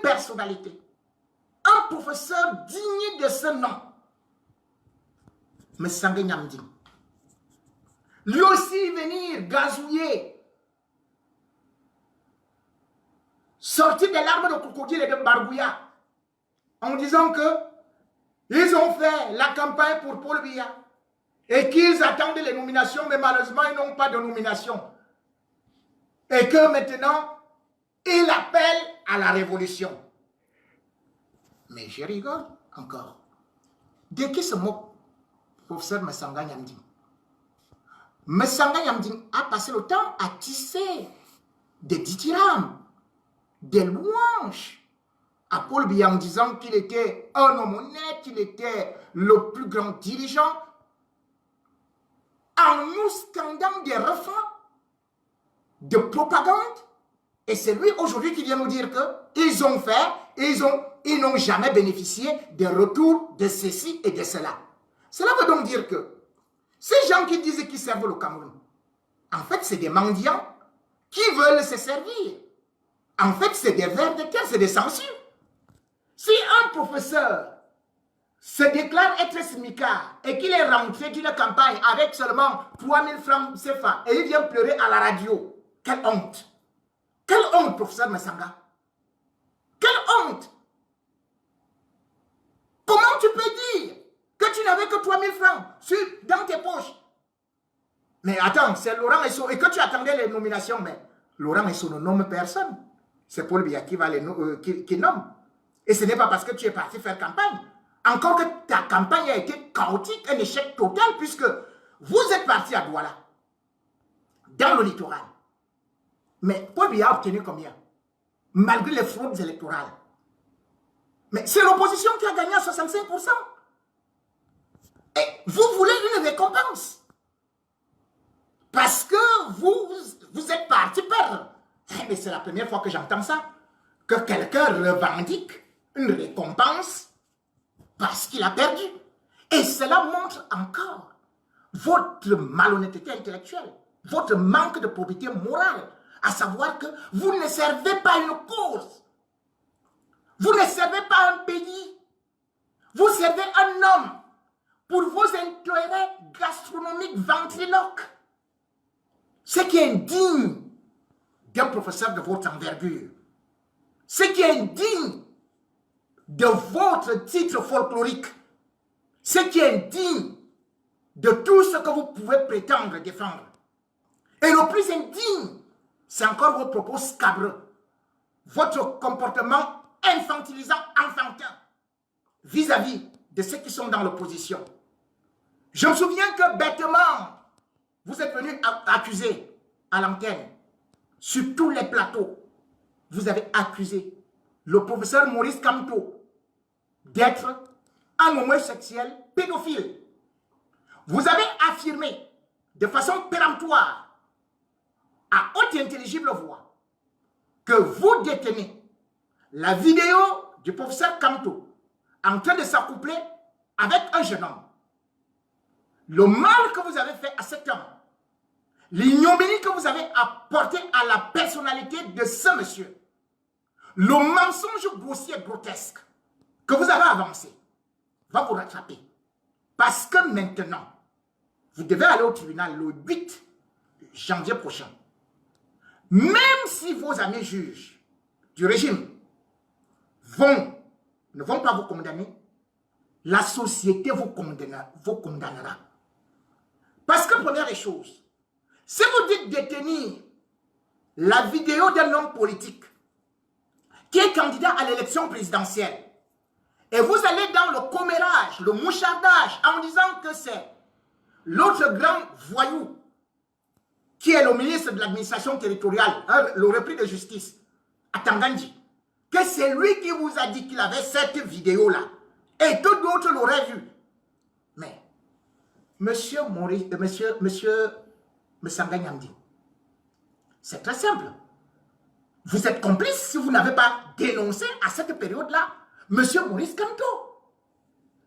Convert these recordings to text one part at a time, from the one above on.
personnalité, un professeur digne de ce nom, M. Sangue Nyamding, lui aussi venir gazouiller, sortir des larmes de crocodile et de barbouilla, en disant que ils ont fait la campagne pour Paul Biya et qu'ils attendent les nominations, mais malheureusement, ils n'ont pas de nomination. Et que maintenant, ils appellent à la révolution. Mais je rigole encore. De qui se moque professeur Messanga Nyamding? Messanga Nyamding a passé le temps à tisser des dithyrambes, des louanges à Paul Biya en disant qu'il était un homme honnête, qu'il était le plus grand dirigeant, en nous scandant des refrains de propagande. Et c'est lui aujourd'hui qui vient nous dire qu'ils ont fait, ils n'ont jamais bénéficié des retours de ceci et de cela. Cela veut donc dire que ces gens qui disent qu'ils servent le Cameroun, en fait, c'est des mendiants qui veulent se servir. En fait, c'est des vers de terre, c'est des censures. Si un professeur se déclare être smicard et qu'il est rentré d'une campagne avec seulement 3000 francs CFA et il vient pleurer à la radio, quelle honte! Quelle honte, professeur Messanga! Quelle honte! Comment tu peux dire que tu n'avais que 3000 francs dans tes poches? Mais attends, c'est Laurent Esso, et que tu attendais les nominations, mais Laurent Esso ne nomme personne. C'est Paul Biya qui va qui nomme. Et ce n'est pas parce que tu es parti faire campagne. Encore que ta campagne a été chaotique, un échec total, puisque vous êtes parti à Douala, dans le littoral. Mais Paul Biya a obtenu combien? Malgré les fraudes électorales. Mais c'est l'opposition qui a gagné à 65%. Et vous voulez une récompense. Parce que vous êtes parti perdre. Mais c'est la première fois que j'entends ça. Que quelqu'un revendique une récompense parce qu'il a perdu. Et cela montre encore votre malhonnêteté intellectuelle, votre manque de probité morale, à savoir que vous ne servez pas une cause. Vous ne servez pas un pays. Vous servez un homme pour vos intérêts gastronomiques ventriloques. Ce qui est indigne d'un professeur de votre envergure. Ce qui est indigne de votre titre folklorique. Ce qui est indigne de tout ce que vous pouvez prétendre défendre. Et le plus indigne, c'est encore vos propos scabreux. Votre comportement infantilisant, enfantin, vis-à-vis de ceux qui sont dans l'opposition. Je me souviens que bêtement, vous êtes venu accuser à l'antenne, sur tous les plateaux, vous avez accusé le professeur Maurice Kamto d'être un homosexuel pédophile. Vous avez affirmé de façon péremptoire, à haute et intelligible voix, que vous détenez la vidéo du professeur Kamto en train de s'accoupler avec un jeune homme. Le mal que vous avez fait à cet homme, l'ignominie que vous avez apporté à la personnalité de ce monsieur, le mensonge grossier et grotesque que vous avez avancé, va vous rattraper. Parce que maintenant, vous devez aller au tribunal le 8 janvier prochain. Même si vos amis juges du régime ne vont pas vous condamner, la société vous condamnera. Parce que première des choses, si vous dites détenir la vidéo d'un homme politique qui est candidat à l'élection présidentielle, et vous allez dans le commérage, le mouchardage, en disant que c'est l'autre grand voyou qui est le ministre de l'administration territoriale, le repris de justice, à Tangandji, que c'est lui qui vous a dit qu'il avait cette vidéo-là, et que d'autres l'auraient vue. Mais, monsieur Messanga Nyamding, c'est très simple. Vous êtes complice si vous n'avez pas dénoncé à cette période-là monsieur Maurice Kamto.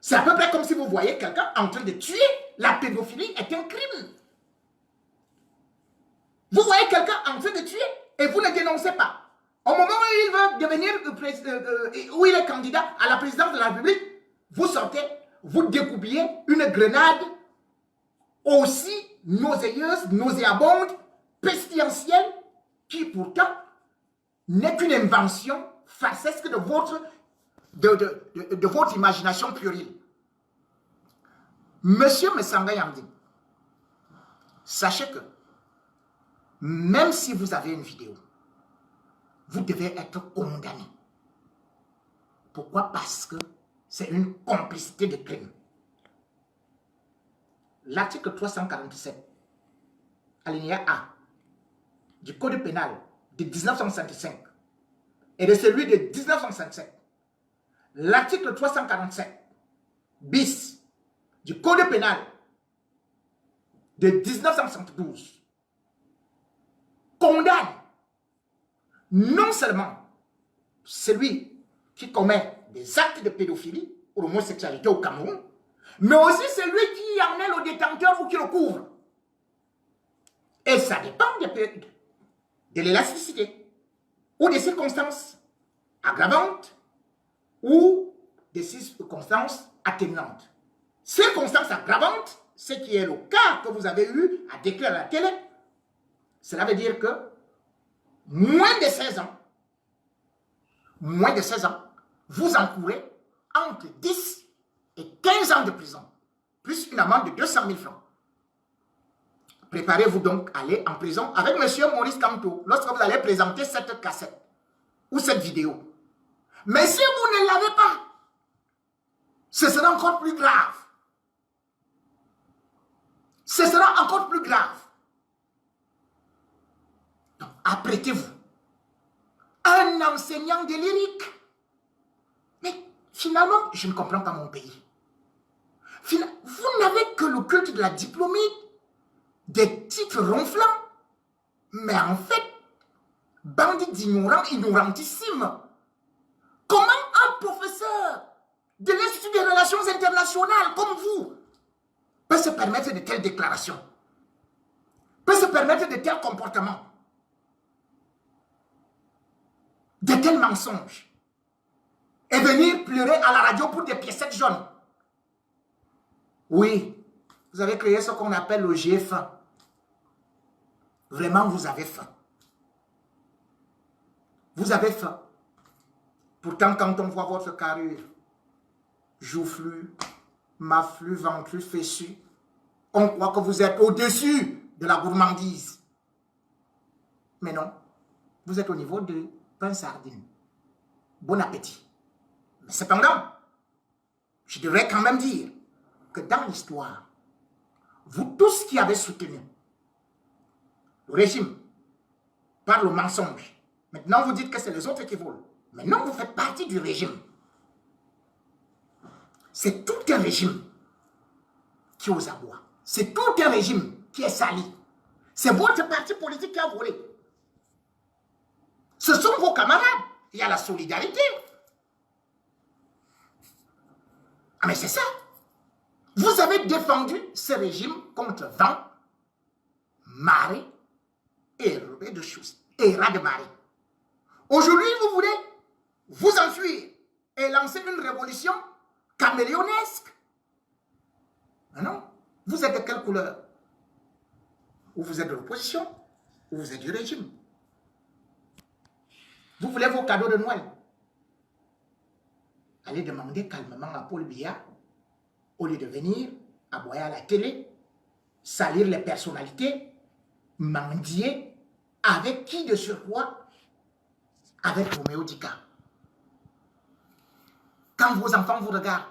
C'est à peu près comme si vous voyez quelqu'un en train de tuer. La pédophilie est un crime. Vous voyez quelqu'un en train de tuer et vous ne dénoncez pas. Au moment où il veut devenir où il est candidat à la présidence de la République, vous sortez, vous découpiez une grenade aussi nauséeuse, nauséabonde, pestilentielle, qui pourtant n'est qu'une invention farcesque de votre imagination puérile. Monsieur Messanga Yamdi, sachez que même si vous avez une vidéo, vous devez être condamné. Pourquoi? Parce que c'est une complicité de crime. L'article 347, alinéa A, du Code pénal de 1965 et de celui de 1957. L'article 347 bis du Code pénal de 1972 condamne non seulement celui qui commet des actes de pédophilie ou d'homosexualité au Cameroun, mais aussi celui qui en est le détenteur ou qui le couvre. Et ça dépend de l'élasticité ou des circonstances aggravantes ou des circonstances atténuantes. Circonstances aggravantes, ce qui est le cas que vous avez eu à déclarer à la télé, cela veut dire que moins de 16 ans, vous encourez entre 10 et 15 ans de prison, plus une amende de 200 000 francs. Préparez-vous donc à aller en prison avec M. Maurice Kamto lorsque vous allez présenter cette cassette ou cette vidéo. Mais si vous ne l'avez pas, ce sera encore plus grave. Ce sera encore plus grave. Donc, apprêtez-vous. Un enseignant de lyrique. Mais finalement, je ne comprends pas mon pays. Vous n'avez que le culte de la diplômée, des titres ronflants. Mais en fait, bandit d'ignorants, ignorantissimes. Comment un professeur de l'Institut des Relations Internationales comme vous peut se permettre de telles déclarations, peut se permettre de tels comportements, de tels mensonges, et venir pleurer à la radio pour des piécettes jaunes? Oui, vous avez créé ce qu'on appelle le GF1. Vraiment, vous avez faim. Vous avez faim. Pourtant, quand on voit votre carrure, joufflu, maflu, ventru, fessu, on croit que vous êtes au-dessus de la gourmandise. Mais non, vous êtes au niveau de pain sardine. Bon appétit. Mais cependant, je devrais quand même dire que dans l'histoire, vous tous qui avez soutenu le régime par le mensonge, maintenant vous dites que c'est les autres qui volent. Mais non, vous faites partie du régime. C'est tout un régime qui est aux abois. C'est tout un régime qui est sali. C'est votre parti politique qui a volé. Ce sont vos camarades. Il y a la solidarité. Ah mais c'est ça. Vous avez défendu ce régime contre vent, marée et de choses. Et ras de marée. Aujourd'hui, vous voulez vous enfuir et lancer une révolution caméléonesque. Mais non. Vous êtes de quelle couleur? Ou vous êtes de l'opposition, ou vous êtes du régime. Vous voulez vos cadeaux de Noël. Allez demander calmement à Paul Biya, au lieu de venir aboyer à la télé, salir les personnalités, mendier, avec qui de surcroît? Avec Roméo Dika. Quand vos enfants vous regardent,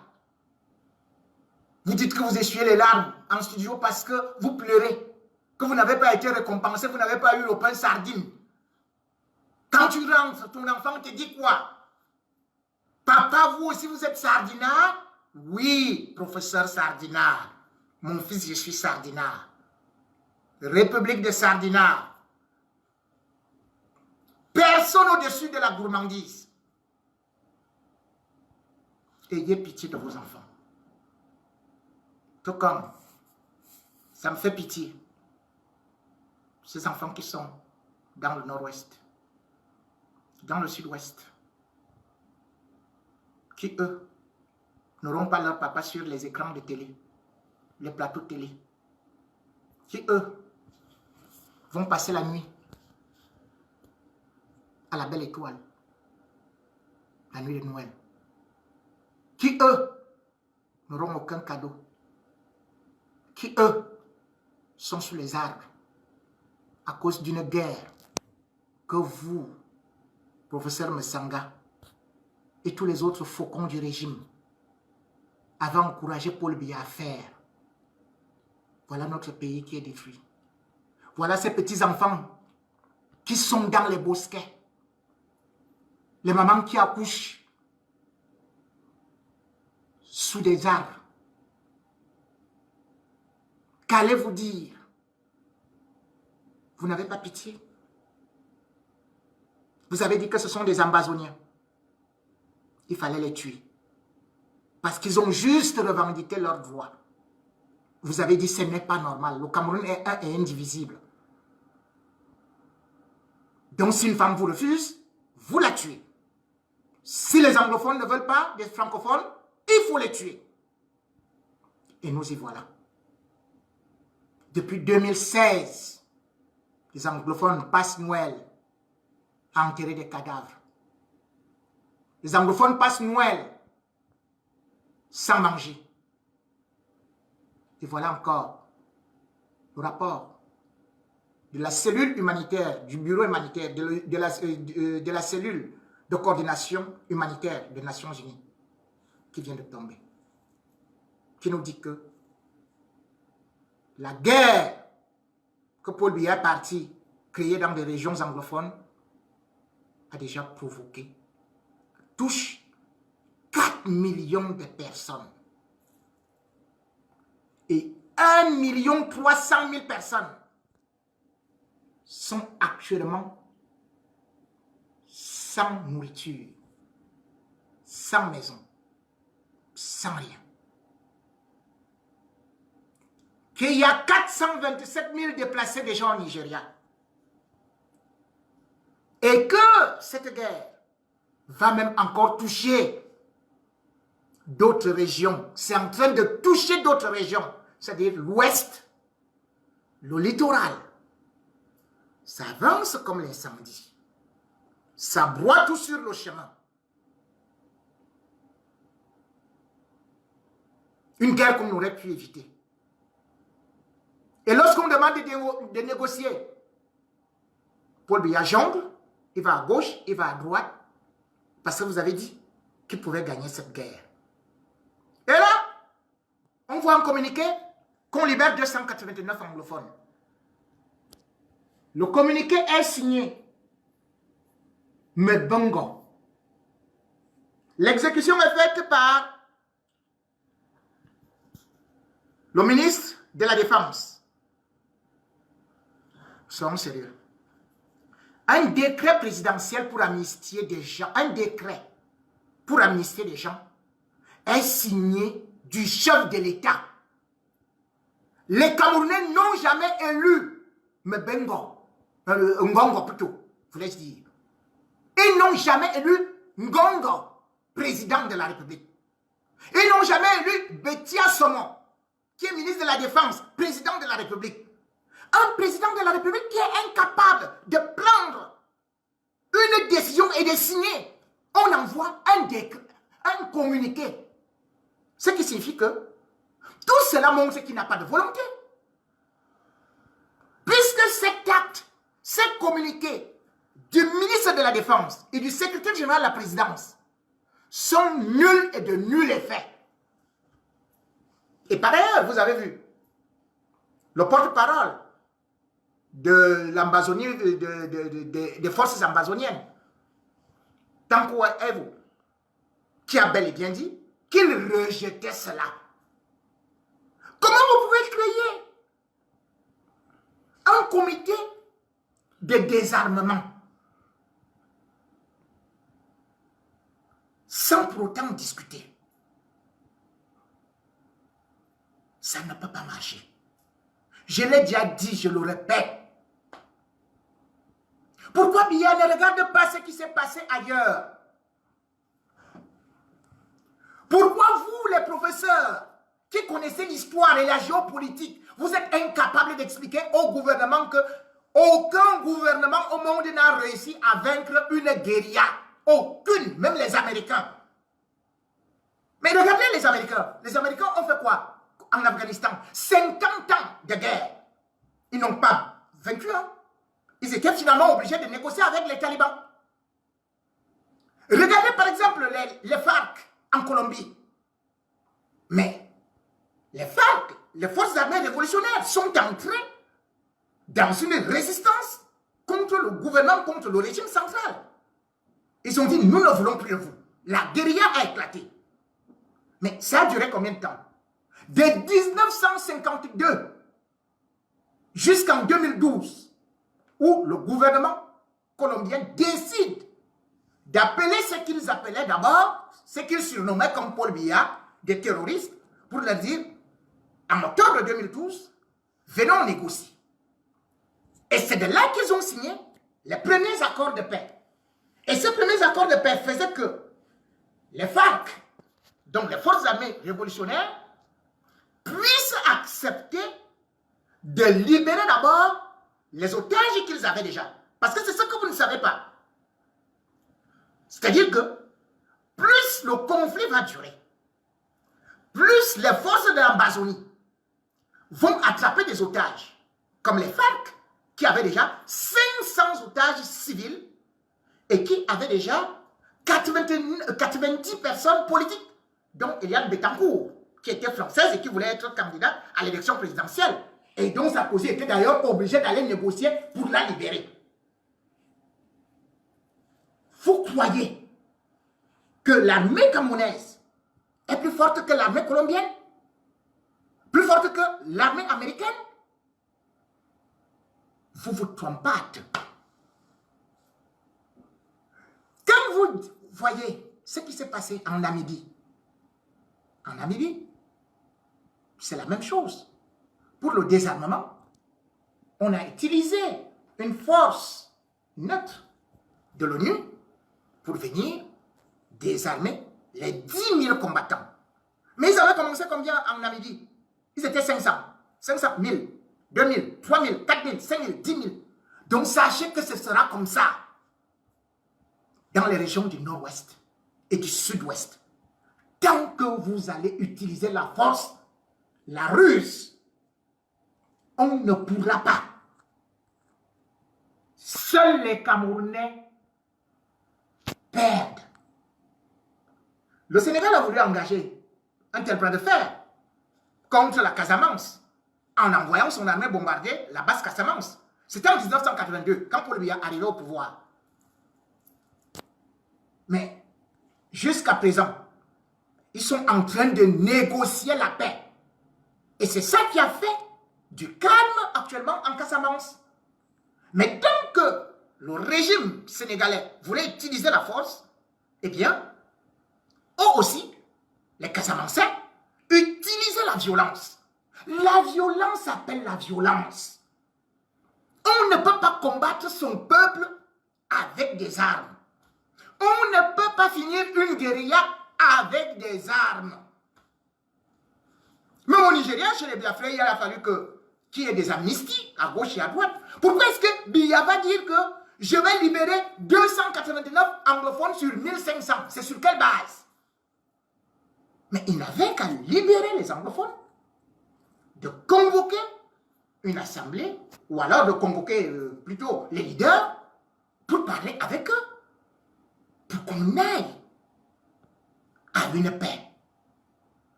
vous dites que vous essuyez les larmes en studio parce que vous pleurez, que vous n'avez pas été récompensé, vous n'avez pas eu le pain sardine. Quand tu rentres, ton enfant te dit quoi? Papa, vous aussi vous êtes sardinard? Oui, professeur Sardinard. Mon fils, je suis sardinard. République de Sardinard. Personne au-dessus de la gourmandise. Ayez pitié de vos enfants. Tout comme ça me fait pitié. Ces enfants qui sont dans le nord-ouest. dans le sud-ouest, qui eux n'auront pas leur papa sur les écrans de télé, les plateaux de télé, qui eux vont passer la nuit à la belle étoile, la nuit de Noël, qui eux n'auront aucun cadeau, qui eux sont sous les arbres à cause d'une guerre que vous, professeur Messanga, et tous les autres faucons du régime avaient encouragé Paul Biya à faire. Voilà notre pays qui est détruit. Voilà ces petits-enfants qui sont dans les bosquets. Les mamans qui accouchent sous des arbres. Qu'allez-vous dire? Vous n'avez pas pitié? Vous avez dit que ce sont des Ambazoniens. Il fallait les tuer. Parce qu'ils ont juste revendiqué leur droit. Vous avez dit que ce n'est pas normal. Le Cameroun est un et indivisible. Donc si une femme vous refuse, vous la tuez. Si les anglophones ne veulent pas des francophones, il faut les tuer. Et nous y voilà. Depuis 2016, les anglophones passent Noël à enterrer des cadavres. Les anglophones passent Noël sans manger. Et voilà encore le rapport de la cellule humanitaire, du bureau humanitaire, de la cellule de coordination humanitaire des Nations Unies qui vient de tomber. Qui nous dit que la guerre que Paul Biya est parti créer dans des régions anglophones a déjà provoqué, touche 4 millions de personnes. Et 1 300 000 personnes sont actuellement sans nourriture, sans maison, sans rien. Qu'il y a 427 000 déplacés déjà au Nigeria. Et que cette guerre va même encore toucher d'autres régions. C'est en train de toucher d'autres régions, c'est-à-dire l'ouest, le littoral. Ça avance comme l'incendie. Ça broie tout sur le chemin. Une guerre qu'on aurait pu éviter. Et lorsqu'on demande de négocier, Paul Biya jongle, il va à gauche, il va à droite, parce que vous avez dit qu'il pouvait gagner cette guerre. Et là, on voit en communiqué qu'on libère 289 anglophones. Le communiqué est signé Mbongo. L'exécution est faite par le ministre de la Défense. Soyons sérieux. Un décret présidentiel pour amnistier des gens, un décret pour amnistier des gens est signé du chef de l'État. Les Camerounais n'ont jamais élu Ngongo plutôt, voulais-je dire. Ils n'ont jamais élu Ngongo, président de la République. Ils n'ont jamais élu Betia Somon, qui est ministre de la Défense, président de la République. Un président de la République qui est incapable de prendre une décision et de signer. On envoie un communiqué. Ce qui signifie que tout cela montre qu'il n'a pas de volonté. Puisque cet acte, ce communiqué du ministre de la Défense et du secrétaire général de la présidence sont nuls et de nul effet. Et par ailleurs, vous avez vu, le porte-parole de l'Ambazonie, des forces ambazoniennes, Tanko Evo, qui a bel et bien dit qu'il rejetait cela. Comment vous pouvez créer un comité de désarmement sans pour autant discuter? Ça ne peut pas marcher. Je l'ai déjà dit, je le répète. Pourquoi Biya ne regarde pas ce qui s'est passé ailleurs? Pourquoi vous, les professeurs, qui connaissez l'histoire et la géopolitique, vous êtes incapables d'expliquer au gouvernement que aucun gouvernement au monde n'a réussi à vaincre une guérilla? Aucune, même les Américains. Mais regardez les Américains. Les Américains ont fait quoi en Afghanistan? 50 ans de guerre. Ils n'ont pas vaincu. Hein? Ils étaient finalement obligés de négocier avec les talibans. Regardez par exemple les FARC en Colombie. Mais les FARC, les forces armées révolutionnaires, sont entrées dans une résistance contre le gouvernement, contre le régime central. Ils ont dit, nous ne voulons plus de vous. La guérilla a éclaté. Mais ça a duré combien de temps? De 1952 jusqu'en 2012, où le gouvernement colombien décide d'appeler ce qu'ils appelaient d'abord, ce qu'ils surnommaient comme Paul Biya, des terroristes, pour leur dire, en octobre 2012, venons négocier. Et c'est de là qu'ils ont signé les premiers accords de paix. Et ces premiers accords de paix faisaient que les FARC, donc les forces armées révolutionnaires, puissent accepter de libérer d'abord les otages qu'ils avaient déjà. Parce que c'est ce que vous ne savez pas. C'est-à-dire que plus le conflit va durer, plus les forces de l'Amazonie vont attraper des otages, comme les FARC, qui avaient déjà 500 otages civils et qui avaient déjà 90 personnes politiques, dont Eliane Bettencourt, qui était française et qui voulait être candidate à l'élection présidentielle, et dont Sarkozy était d'ailleurs obligé d'aller négocier pour la libérer. Vous croyez que l'armée camerounaise est plus forte que l'armée colombienne? Plus forte que l'armée américaine? Vous vous trompez. Quand vous voyez ce qui s'est passé en Namibie, c'est la même chose. Pour le désarmement, on a utilisé une force neutre de l'ONU pour venir désarmer les 10 000 combattants. Mais ils avaient commencé combien en Namibie? Ils étaient 500, 000, 2 000, 3 000, 4 000, 5 000, 10 000. Donc sachez que ce sera comme ça dans les régions du nord-ouest et du sud-ouest. Tant que vous allez utiliser la force, la ruse, on ne pourra pas. Seuls les Camerounais perdent. Le Sénégal a voulu engager un tel plan de fer contre la Casamance en envoyant son armée bombarder la basse Casamance. C'était en 1982, quand Paul Biya arrivait au pouvoir. Mais jusqu'à présent, ils sont en train de négocier la paix. Et c'est ça qui a fait du calme actuellement en Casamance. Mais tant que le régime sénégalais voulait utiliser la force, eh bien, eux aussi, les Casamançais, utilisaient la violence. La violence appelle la violence. On ne peut pas combattre son peuple avec des armes. On ne peut pas finir une guérilla avec des armes. Même au Nigeria, chez les Biafrais, il a fallu qu'il y ait des amnisties à gauche et à droite. Pourquoi est-ce que Biya va dire que je vais libérer 289 anglophones sur 1500? C'est sur quelle base? Mais il n'avait qu'à libérer les anglophones, de convoquer une assemblée, ou alors de convoquer plutôt les leaders, pour parler avec eux, pour qu'on aille à une paix.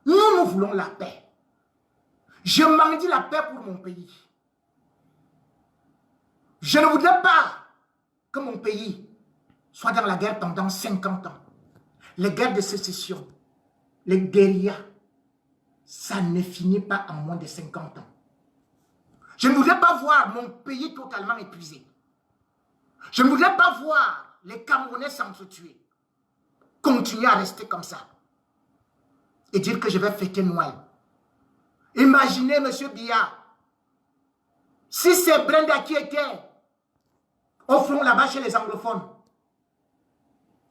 Nous voulons la paix. Je mendie la paix pour mon pays. Je ne voudrais pas que mon pays soit dans la guerre pendant 50 ans. Les guerres de sécession, les guérillas, ça ne finit pas en moins de 50 ans. Je ne voudrais pas voir mon pays totalement épuisé. Je ne voudrais pas voir les Camerounais s'entretuer. Continuer à rester comme ça. Et dire que je vais fêter Noël. Imaginez, M. Biya, si c'est Brenda qui était au front là-bas chez les anglophones,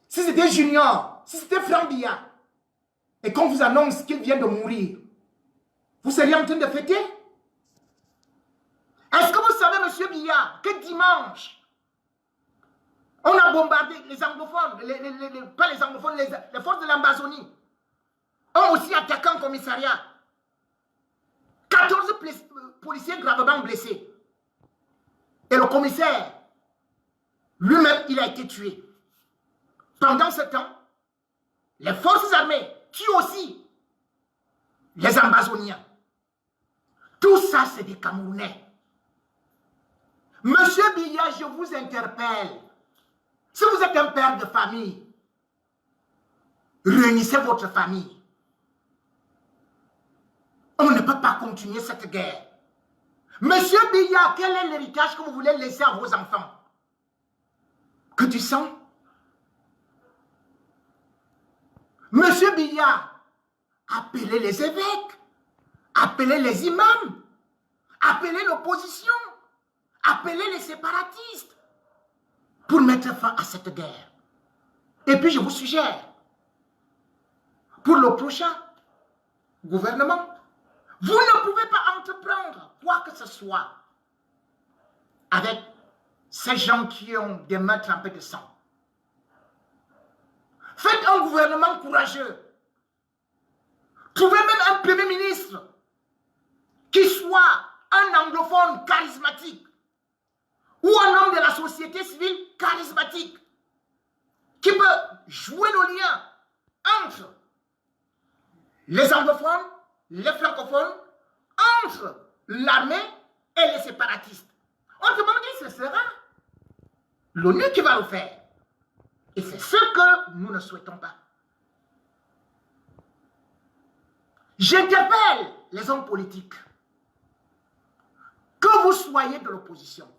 si c'était Junior, si c'était Franck Biya, et qu'on vous annonce qu'il vient de mourir, vous seriez en train de fêter? Est-ce que vous savez, monsieur Biya, que dimanche, on a bombardé les anglophones, pas les anglophones, les forces de l'Ambazonie, ont aussi attaqué un commissariat. 14 policiers gravement blessés. Et le commissaire, lui-même, il a été tué. Pendant ce temps, les forces armées tuent aussi les Ambazoniens. Tout ça, c'est des Camerounais. Monsieur Biya, je vous interpelle. Si vous êtes un père de famille, réunissez votre famille. On ne peut pas continuer cette guerre. Monsieur Biya, quel est l'héritage que vous voulez laisser à vos enfants? Que du sang? Monsieur Biya, appelez les évêques, appelez les imams, appelez l'opposition, appelez les séparatistes pour mettre fin à cette guerre. Et puis je vous suggère, pour le prochain gouvernement, vous ne pouvez pas entreprendre quoi que ce soit avec ces gens qui ont des mains trempées de sang. Faites un gouvernement courageux. Trouvez même un premier ministre qui soit un anglophone charismatique ou un homme de la société civile charismatique qui peut jouer le lien entre les anglophones, les francophones, entre l'armée et les séparatistes. Autrement dit, ce sera l'ONU qui va le faire. Et c'est ce que nous ne souhaitons pas. J'interpelle les hommes politiques. Que vous soyez de l'opposition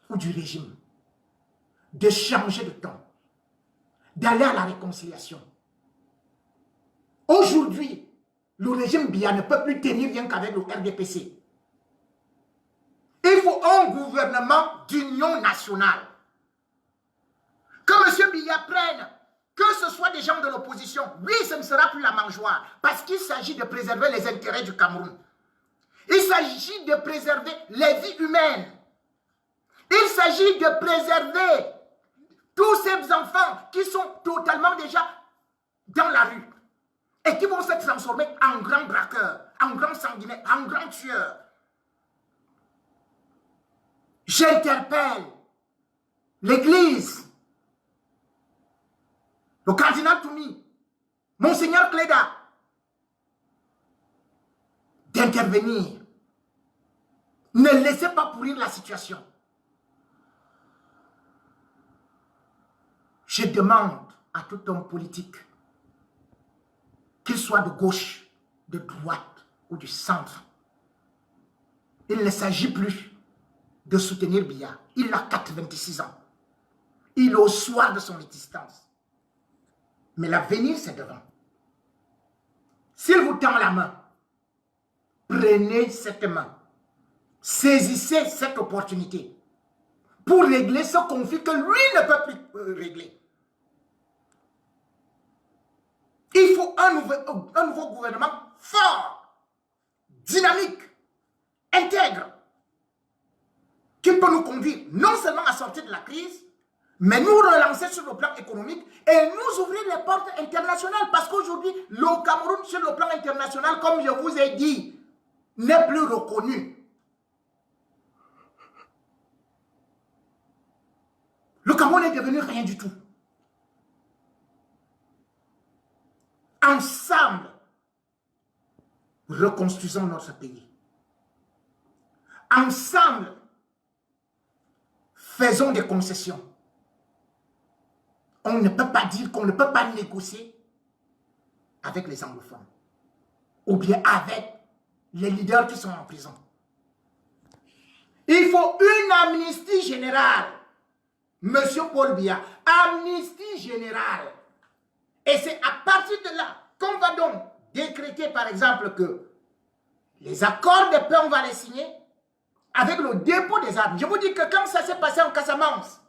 ou du régime, de changer de ton, d'aller à la réconciliation. Aujourd'hui, le régime Biya ne peut plus tenir rien qu'avec le RDPC. Il faut un gouvernement d'union nationale. Que M. Biya prenne, que ce soit des gens de l'opposition, oui, ce ne sera plus la mangeoire, parce qu'il s'agit de préserver les intérêts du Cameroun. Il s'agit de préserver les vies humaines. Il s'agit de préserver tous ces enfants qui sont totalement déjà dans la rue et qui vont se transformer en grands braqueurs, en grands sanguinaires, en grands tueurs. J'interpelle l'Église, le cardinal Toumi, Monseigneur Cléda, d'intervenir. Ne laissez pas pourrir la situation. Je demande à tout homme politique, qu'il soit de gauche, de droite ou du centre, il ne s'agit plus de soutenir Biya. Il a 86 ans. Il est au soir de son existence. Mais l'avenir, c'est devant. S'il vous tend la main, prenez cette main. Saisissez cette opportunité pour régler ce conflit que lui ne peut plus régler. Il faut un nouveau gouvernement fort, dynamique, intègre, qui peut nous conduire non seulement à sortir de la crise, mais nous relancer sur le plan économique et nous ouvrir les portes internationales. Parce qu'aujourd'hui, le Cameroun, sur le plan international, comme je vous ai dit, n'est plus reconnu. Le Cameroun est devenu rien du tout. Ensemble, reconstruisons notre pays. Ensemble, faisons des concessions. On ne peut pas dire qu'on ne peut pas négocier avec les anglophones ou bien avec les leaders qui sont en prison. Il faut une amnistie générale. Monsieur Paul Biya, amnistie générale. Et c'est à partir de là qu'on va donc décréter, par exemple, que les accords de paix, on va les signer avec le dépôt des armes. Je vous dis que quand ça s'est passé en Casamance,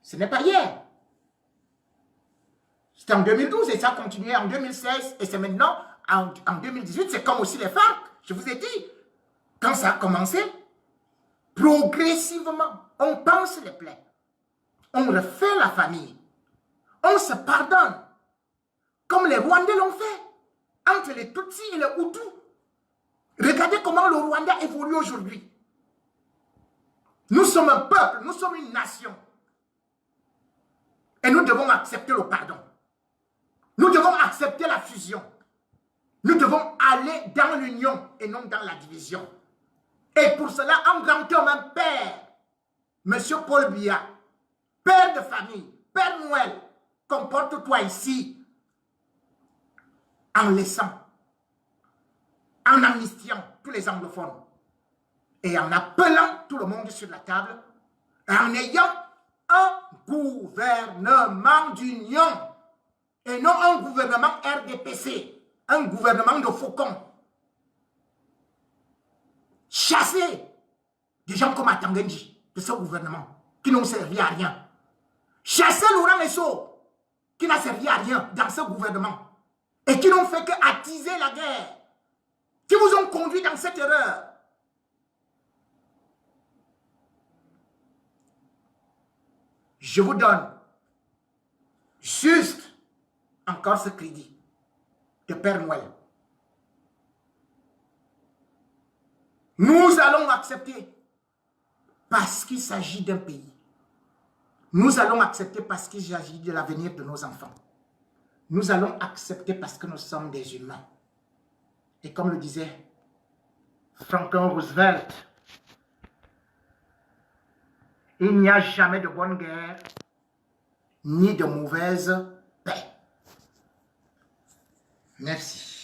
ce n'est pas hier. C'était en 2012 et ça a continué en 2016 et c'est maintenant en 2018. C'est comme aussi les FARC. Je vous ai dit, quand ça a commencé, progressivement, on pense les plaies. On refait la famille. On se pardonne. Comme les Rwandais l'ont fait. Entre les Tutsis et les Hutus. Regardez comment le Rwanda évolue aujourd'hui. Nous sommes un peuple, nous sommes une nation. Et nous devons accepter le pardon. Nous devons accepter la fusion. Nous devons aller dans l'union et non dans la division. Et pour cela, un grand homme, un père, M. Paul Biya, père de famille, Père Noël, comporte-toi ici en laissant, en amnistiant tous les anglophones et en appelant tout le monde sur la table, en ayant un gouvernement d'union et non un gouvernement RDPC, un gouvernement de faucons. Chasser des gens comme Atangenji de ce gouvernement qui n'ont servi à rien. Chasser Laurent Messo qui n'a servi à rien dans ce gouvernement et qui n'ont fait qu'attiser la guerre, qui vous ont conduit dans cette erreur. Je vous donne juste encore ce crédit de Père Noël. Nous allons accepter parce qu'il s'agit d'un pays. Nous allons accepter parce qu'il s'agit de l'avenir de nos enfants. Nous allons accepter parce que nous sommes des humains. Et comme le disait Franklin Roosevelt, il n'y a jamais de bonne guerre, ni de mauvaise paix. Merci.